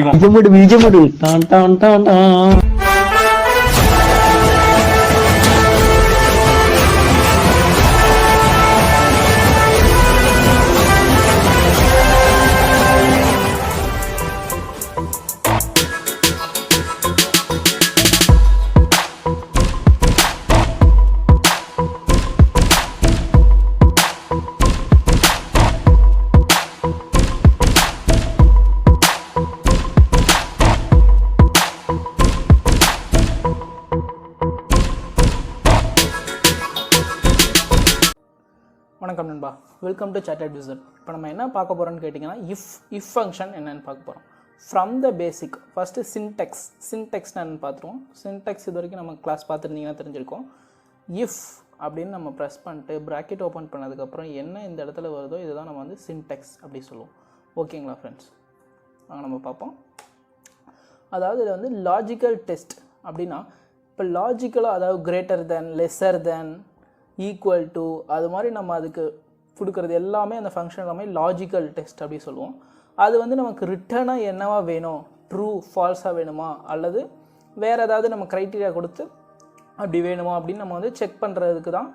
விஜயமுடு Don Don Don Don. வணக்கம் நண்பா, welcome to chartered விசட். இப்போ நம்ம என்ன பார்க்க போகிறோம்னு கேட்டிங்கன்னா இஃப் ஃபங்க்ஷன் என்னென்னு பார்க்க போகிறோம். From the basic first Sintex என்னென்னு பார்த்துருவோம். சின்டெக்ஸ் இது வரைக்கும் நம்ம கிளாஸ் பார்த்துருந்தீங்கன்னா தெரிஞ்சிருக்கோம். இஃப் அப்படின்னு நம்ம ப்ரெஸ் பண்ணிட்டு ப்ராக்கெட் ஓப்பன் பண்ணதுக்கப்புறம் என்ன இந்த இடத்துல வருதோ இதுதான் நம்ம வந்து சின்டெக்ஸ் அப்படி சொல்லுவோம். ஓகேங்களா ஃப்ரெண்ட்ஸ், வாங்க நம்ம பார்ப்போம். அதாவது இது வந்து லாஜிக்கல் டெஸ்ட் அப்படின்னா, இப்போ லாஜிக்கலாக அதாவது greater than, lesser then, equal to, அது மாதிரி நம்ம அதுக்கு கொடுக்குறது எல்லாமே அந்த ஃபங்க்ஷன் எல்லாமே லாஜிக்கல் டெஸ்ட் அப்படி சொல்லுவோம். அது வந்து நமக்கு ரிட்டர்னாக என்னவா வேணும், ட்ரூ ஃபால்ஸாக வேணுமா அல்லது வேறு ஏதாவது நம்ம க்ரைட்டீரியா கொடுத்து அப்படி வேணுமா அப்படின்னு நம்ம வந்து செக் பண்ணுறதுக்கு தான்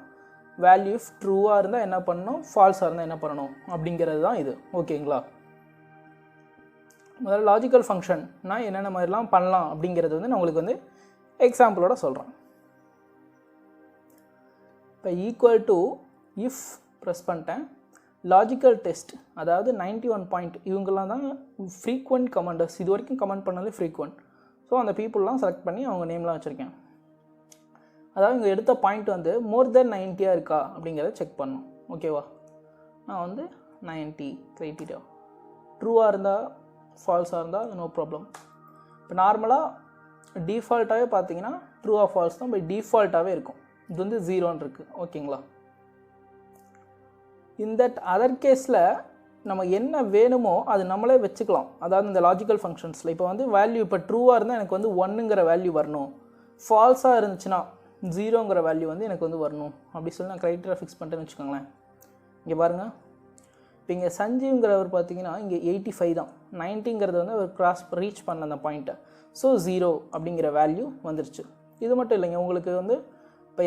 வேல்யூ. இஃப் ட்ரூவாக இருந்தால் என்ன பண்ணணும், ஃபால்ஸாக இருந்தால் என்ன பண்ணணும் அப்படிங்கிறது தான் இது. ஓகேங்களா, முதல்ல லாஜிக்கல் ஃபங்க்ஷன்னா என்னென்ன மாதிரிலாம் பண்ணலாம் அப்படிங்கிறது வந்து நான் உங்களுக்கு வந்து எக்ஸாம்பிளோட சொல்கிறேன். இப்போ ஈக்குவல் டு இஃப் ப்ரெஸ் பண்ணிட்டேன். லாஜிக்கல் டெஸ்ட் அதாவது 91 பாயிண்ட் இவங்கெல்லாம் தான் ஃப்ரீக்வெண்ட் கமெண்டர்ஸ். இது வரைக்கும் கமெண்ட் பண்ணாலே ஃப்ரீக்வெண்ட். ஸோ அந்த பீப்புளெலாம் செலக்ட் பண்ணி அவங்க நேம்லாம் வச்சுருக்கேன். அதாவது இங்கே எடுத்த பாயிண்ட் வந்து மோர் தென் 90 இருக்கா அப்படிங்கிறத செக் பண்ணணும். ஓகேவா, நான் வந்து 90 க்ரைட்டீரியா ட்ரூவாக இருந்தால் ஃபால்ஸாக இருந்தால் நோ ப்ராப்ளம். இப்போ நார்மலாக டிஃபால்ட்டாகவே பார்த்தீங்கன்னா ட்ரூ ஆர் ஃபால்ஸ் தான் பை டிஃபால்ட்டாகவே இருக்கும். இது வந்து 0ன்னு இருக்குது. ஓகேங்களா, இந்த அதர் கேஸில் நம்ம என்ன வேணுமோ அது நம்மளே வச்சுக்கலாம். அதாவது இந்த லாஜிக்கல் ஃபங்க்ஷன்ஸில் இப்போ வந்து வேல்யூ இப்போ ட்ரூவாக இருந்தால் எனக்கு வந்து 1ங்கிற வேல்யூ வரணும், ஃபால்ஸாக இருந்துச்சுன்னா 0ங்கிற வேல்யூ வந்து எனக்கு வந்து வரணும் அப்படி சொல்லி நான் க்ரைட்டீரியா ஃபிக்ஸ் பண்ணிட்டேன்னு வச்சுக்கோங்களேன். இங்கே பாருங்கள், இப்போ இங்கே சஞ்சீவ்ங்கிறவர் பார்த்தீங்கன்னா இங்கே 85 தான், 90ங்கிறது வந்து அவர் ரீச் பண்ணல அந்த பாயிண்ட்டை. ஸோ 0 அப்படிங்கிற வேல்யூ வந்துருச்சு. இது மட்டும் இல்லைங்க, உங்களுக்கு வந்து இப்போ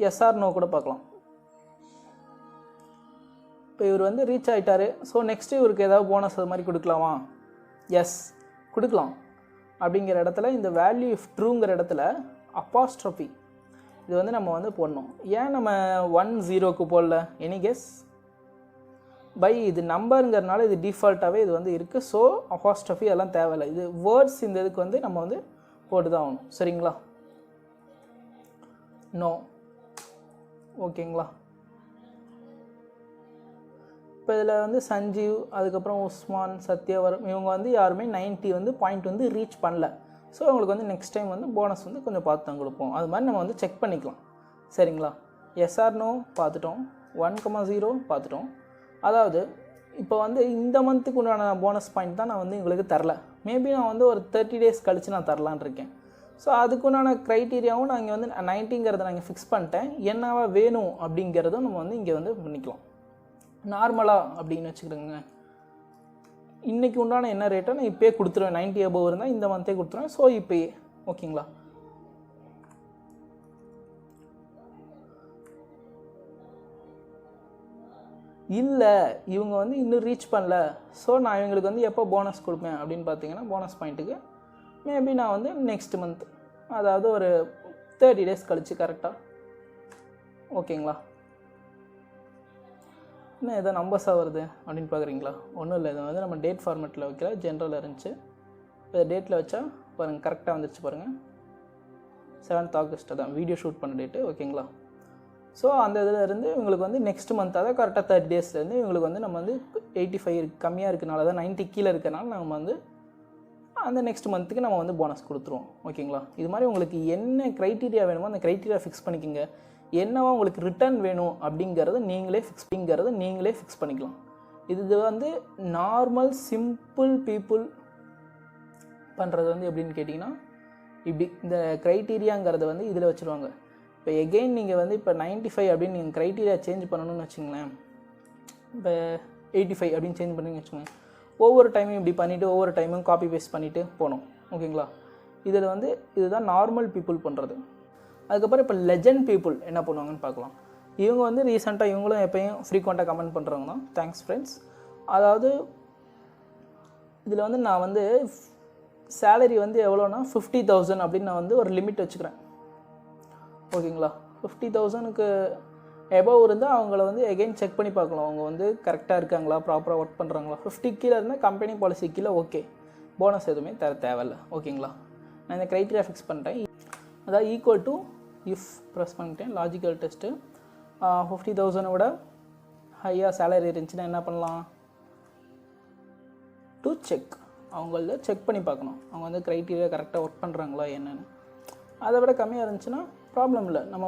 எஸ்ஆர் நோ கூட பார்க்கலாம். இப்போ இவர் வந்து ரீச் ஆகிட்டார். ஸோ நெக்ஸ்ட்டு இவருக்கு ஏதாவது போனஸ் அது மாதிரி கொடுக்கலாமா, எஸ் கொடுக்கலாம். அப்படிங்கிற இடத்துல இந்த வேல்யூ இஃப் ட்ரூங்கிற இடத்துல அப்பாஸ்ட்ரோஃபி இது வந்து நம்ம வந்து போடணும். ஏன் நம்ம 10க்கு போடல, எனி கெஸ்? பை இது நம்பருங்கிறதுனால இது டிஃபால்ட்டாகவே இது வந்து இருக்குது. ஸோ அப்பாஸ்ட்ரோஃபி அதெல்லாம் தேவையில்லை. இது வேர்ட்ஸ் இந்த இதுக்கு வந்து நம்ம வந்து போட்டு தான் ஆகணும். சரிங்களா, நோ. ஓகேங்களா, இப்போ இதில் வந்து சஞ்சீவ், அதுக்கப்புறம் உஸ்மான், சத்யவரம் இவங்க வந்து யாருமே 90 வந்து பாயிண்ட் வந்து ரீச் பண்ணல. ஸோ அவங்களுக்கு வந்து நெக்ஸ்ட் டைம் வந்து போனஸ் வந்து கொஞ்சம் பார்த்து தான் கொடுப்போம். அது மாதிரி நம்ம வந்து செக் பண்ணிக்கலாம். சரிங்களா, எஸ்ஆர் நோ பார்த்துட்டோம், 1,0 பார்த்துட்டோம். அதாவது இப்போ வந்து இந்த மந்த்துக்கு உண்டான போனஸ் பாயிண்ட் தான் நான் வந்து உங்களுக்கு தரல. மேபி நான் வந்து ஒரு 30 டேஸ் கழித்து நான் தரலான் இருக்கேன். ஸோ அதுக்குண்டான க்ரைட்டீரியாவும் நான் இங்கே வந்து 90ங்கிறத நான் இங்கே ஃபிக்ஸ் பண்ணிட்டேன். என்னவா வேணும் அப்படிங்கிறதும் நம்ம வந்து இங்கே வந்து பண்ணிக்கலாம். நார்மலாக அப்படின்னு வச்சுக்கிறோங்க, இன்றைக்கி உண்டான என்ன ரேட்டை நான் இப்போயே கொடுத்துருவேன். 90 above இருந்தால் இந்த மந்த்தே கொடுத்துருவேன். ஸோ இப்போயே ஓகேங்களா. இல்லை இவங்க வந்து இன்னும் ரீச் பண்ணல, ஸோ நான் இவங்களுக்கு வந்து எப்போ போனஸ் கொடுப்பேன் அப்படின்னு பார்த்தீங்கன்னா போனஸ் பாயிண்ட்டுக்கு மேபி நான் வந்து நெக்ஸ்ட் மந்த் அதாவது ஒரு 30 டேஸ் கழிச்சு கரெக்டாக. ஓகேங்களா, என்ன எதோ நம்பர்ஸாக வருது அப்படின்னு பார்க்குறீங்களா? ஒன்றும் இல்லை, இதை வந்து நம்ம டேட் ஃபார்மேட்டில் வைக்கல, ஜென்ரலில் இருந்துச்சு. இப்போ டேட்டில் வச்சா பாருங்கள் கரெக்டாக வந்துருச்சு பாருங்கள். 7th August தான் வீடியோ ஷூட் பண்ண டேட்டு. ஓகேங்களா, ஸோ அந்த இதில் இருந்து இவங்களுக்கு வந்து நெக்ஸ்ட் மந்த் அதாவது கரெக்டாக 30 டேஸ்லேருந்து இவங்களுக்கு வந்து நம்ம வந்து 85 கம்மியாக இருக்கனால தான் 90 கீழே இருக்கனால நம்ம வந்து அந்த நெக்ஸ்ட் மந்த்துக்கு நம்ம வந்து போனஸ் கொடுத்துருவோம். ஓகேங்களா, இது மாதிரி உங்களுக்கு என்ன க்ரைட்டீரியா வேணுமோ அந்த க்ரைட்டீரியா ஃபிக்ஸ் பண்ணிக்கோங்க. என்னவா உங்களுக்கு ரிட்டர்ன் வேணும் அப்படிங்கிறத நீங்களே ஃபிக்ஸ் பண்ணிக்கலாம். இது வந்து நார்மல் சிம்பிள் பீப்புள் பண்ணுறது வந்து எப்படின்னு கேட்டிங்கன்னா இப்படி இந்த க்ரைட்டீரியாங்கிறத வந்து இதில் வச்சுருவாங்க. இப்போ எகெயின் நீங்கள் வந்து இப்போ 95 அப்படின்னு நீங்கள் க்ரைட்டீரியா சேஞ்ச் பண்ணணும்னு வச்சுங்களேன். இப்போ 85 அப்படின்னு சேஞ்ச் பண்ணிங்கன்னு வச்சுக்கோங்க. ஒவ்வொரு டைமும் இப்படி பண்ணிவிட்டு ஒவ்வொரு டைமும் காப்பி பேஸ்ட் பண்ணிவிட்டு போகணும். ஓகேங்களா? இதில் வந்து இதுதான் நார்மல் பீப்புள் பண்ணுறது. அதுக்கப்புறம் இப்போ லெஜண்ட் பீப்புள் என்ன பண்ணுவாங்கன்னு பார்க்கலாம். இவங்க வந்து ரீசெண்டாக இவங்களும் எப்பயும் ஃப்ரீக்வெண்ட்டாக கமெண்ட் பண்ணுறவங்க தான். Thanks friends. அதாவது இதில் வந்து நான் வந்து சேலரி வந்து எவ்வளோனா 50,000 அப்படின்னு நான் வந்து ஒரு லிமிட் வச்சுக்கிறேன். ஓகேங்களா? 50,000க்கு எபவ் இருந்தால் அவங்கள வந்து எகெயின் செக் பண்ணி பார்க்கலாம். அவங்க வந்து கரெக்டாக இருக்காங்களா, ப்ராப்பராக ஒர்க் பண்ணுறாங்களா. 50 கீழே இருந்தால் கம்பெனி பாலிசி கீழே ஓகே, போனஸ் எதுவுமே தேவையில்லை. ஓகேங்களா? நான் இந்த க்ரைட்டீரியா ஃபிக்ஸ் பண்ணிட்டேன். அதாவது ஈக்குவல் டு இஃப் ப்ரெஸ் பண்ணிட்டேன். லாஜிக்கல் டெஸ்ட்டு 50,000 விட ஹையாக சேலரி இருந்துச்சுன்னா என்ன பண்ணலாம்? டு செக், அவங்கள செக் பண்ணி பார்க்கணும் அவங்க வந்து க்ரைட்டீரியா கரெக்டாக ஒர்க் பண்ணுறாங்களா என்னென்னு. அதை விட கம்மியாக இருந்துச்சுன்னா ப்ராப்ளம் இல்லை, நம்ம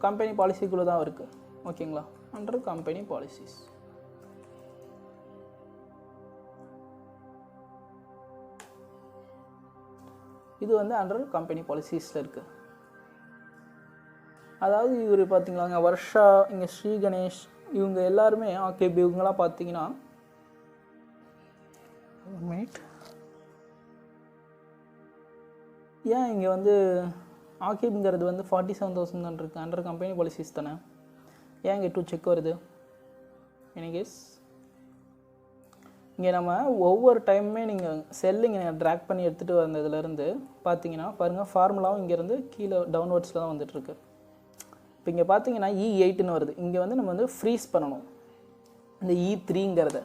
கம்பெனி பாலிசிக்குள்ளே தான் இருக்குது. ஓகேங்களா? Under company policies. இது வந்து அண்டர் கம்பெனி பாலிசிஸில் இருக்குது. அதாவது இவர் பார்த்தீங்களாங்க, வர்ஷா, இங்கே ஸ்ரீ கணேஷ், இவங்க எல்லாருமே ஆகேபி இவங்கெல்லாம் பார்த்தீங்கன்னா ஏன் இங்கே வந்து ஆகேபிங்கிறது வந்து 47,000 தான் இருக்குது. அண்டர் கம்பெனி பாலிசிஸ் தானே, ஏன் இங்கே 2 செக் வருது? எனிகேஸ் இங்கே நம்ம ஒவ்வொரு டைமுமே நீங்கள் செல்லிங்க ட்ராக் பண்ணி எடுத்துகிட்டு வந்ததுலேருந்து பார்த்தீங்கன்னா பாருங்கள், ஃபார்முலாவும் இங்கேருந்து கீழே டவுன்வர்ட்ஸில் தான் வந்துட்டுருக்கு. இப்போ இங்கே பார்த்தீங்கன்னா E8ன்னு வருது. இங்கே வந்து நம்ம வந்து ஃப்ரீஸ் பண்ணணும் இந்த E3ங்கிறத.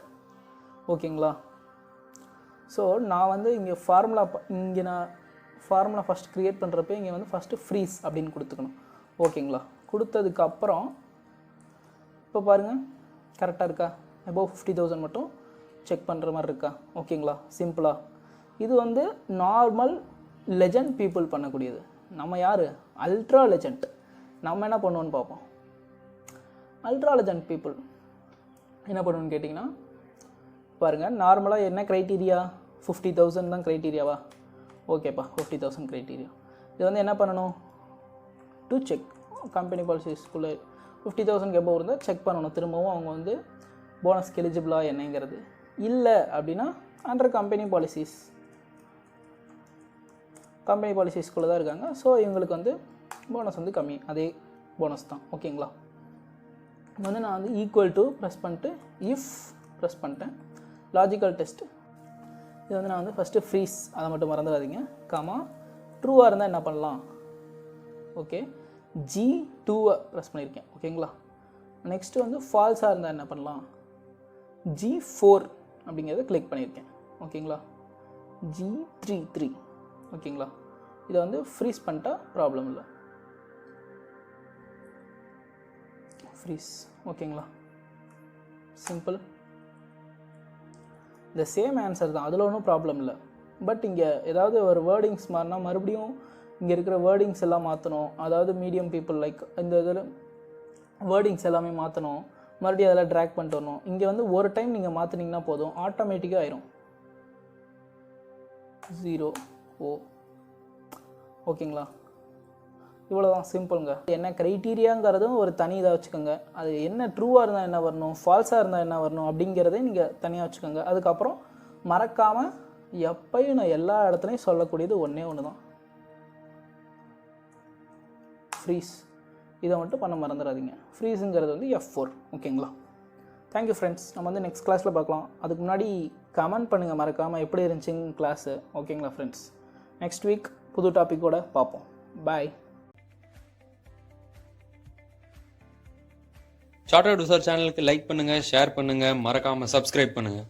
ஓகேங்களா? ஸோ நான் வந்து இங்கே நான் ஃபார்முலா ஃபஸ்ட் க்ரியேட் பண்ணுறப்ப இங்கே வந்து ஃபஸ்ட்டு ஃப்ரீஸ் அப்படின்னு கொடுத்துக்கணும். ஓகேங்களா? கொடுத்ததுக்கப்புறம் இப்போ பாருங்கள் கரெக்டாக இருக்கா, அபவ் 50,000 மட்டும் செக் பண்ணுற மாதிரி இருக்கா? ஓகேங்களா? சிம்பிளாக இது வந்து நார்மல் லெஜண்ட் பீப்புள் பண்ணக்கூடியது. நம்ம யார்? Ultra legend. நம்ம என்ன பண்ணுவோன்னு பார்ப்போம். அல்ட்ரா லெஜண்ட் பீப்புள் என்ன பண்ணுவோன்னு கேட்டிங்கன்னா பாருங்கள், நார்மலாக என்ன க்ரைட்டீரியா? 50,000 தான் க்ரைட்டீரியாவா? ஓகேப்பா, 50,000 க்ரைட்டீரியா. இது வந்து என்ன பண்ணணும்? டு செக் கம்பெனி பாலிசிஸ்குள்ளே 50,000 எபோவ் இருந்தால் செக் பண்ணணும். திரும்பவும் அவங்க வந்து போனஸ்க்கு எலிஜிபிளா என்னங்கிறது. இல்லை அப்படின்னா அண்டர் கம்பெனி பாலிசிஸ்குள்ளே தான் இருக்காங்க. ஸோ இவங்களுக்கு வந்து போனஸ் வந்து கம்மி, அதே போனஸ் தான். ஓகேங்களா? வந்து நான் வந்து ஈக்குவல் டு ப்ரெஸ் பண்ணிட்டு இஃப் ப்ரெஸ் பண்ணிட்டேன். லாஜிக்கல் டெஸ்ட்டு இது வந்து நான் வந்து ஃபஸ்ட்டு ஃப்ரீஸ், அதை மட்டும் மறந்துடாதீங்க. காமா ட்ரூவாக இருந்தால் என்ன பண்ணலாம்? ஓகே, G2 ப்ரெஸ் பண்ணியிருக்கேன். ஓகேங்களா? நெக்ஸ்ட்டு வந்து ஃபால்ஸாக இருந்தால் என்ன பண்ணலாம்? G4 அப்படிங்கிறத கிளிக் பண்ணியிருக்கேன். ஓகேங்களா? G3. ஓகேங்களா? இதை வந்து ஃப்ரீஸ் பண்ணிட்டா ப்ராப்ளம் இல்லை. ஃப்ரீஸ். ஓகேங்களா? சிம்பிள். இந்த சேம் ஆன்சர் தான், அதில் ஒன்றும் ப்ராப்ளம் இல்லை. பட் இங்கே ஏதாவது ஒரு வேர்டிங்ஸ் மாறினா மறுபடியும் இங்கே இருக்கிற வேர்டிங்ஸ் எல்லாம் மாற்றணும். அதாவது மீடியம் பீப்புள் லைக் இந்த இதில் வேர்டிங்ஸ் எல்லாமே மாற்றணும். மறுபடியும் அதெல்லாம் ட்ராக் பண்ணிட்டு வரணும். இங்கே வந்து ஒரு டைம் நீங்கள் மாற்றினீங்கன்னா போதும், ஆட்டோமேட்டிக்காக ஆயிரும். 0 O. ஓகேங்களா? இவ்வளோதான், சிம்பிளுங்க. என்ன க்ரைட்டீரியாங்கிறதும் ஒரு தனி இதாக வச்சுக்கோங்க. அது என்ன ட்ரூவாக இருந்தால் என்ன வரணும், ஃபால்ஸாக இருந்தால் என்ன வரணும் அப்படிங்கிறதே நீங்கள் தனியாக வச்சுக்கோங்க. அதுக்கப்புறம் மறக்காமல் எப்பயும் நான் எல்லா இடத்துலையும் சொல்லக்கூடியது ஒன்று தான், ஃப்ரீஸ். இதை மட்டும் பண்ண மறந்துடாதீங்க. ஃப்ரீஸுங்கிறது வந்து F4. ஓகேங்களா? Thank you friends. நம்ம வந்து நெக்ஸ்ட் கிளாஸில் பார்க்கலாம். அதுக்கு முன்னாடி கமெண்ட் பண்ணுங்கள் மறக்காமல் எப்படி இருந்துச்சுங்க கிளாஸு. ஓகேங்களா ஃப்ரெண்ட்ஸ்? நெக்ஸ்ட் வீக் புது டாப்பிக்கோடு பார்ப்போம். பாய். சார்ட்டர்ட் ரிசர்ச் சேனலுக்கு லைக் பண்ணுங்கள், ஷேர் பண்ணுங்கள், மறக்காமல் சப்ஸ்கிரைப் பண்ணுங்கள்.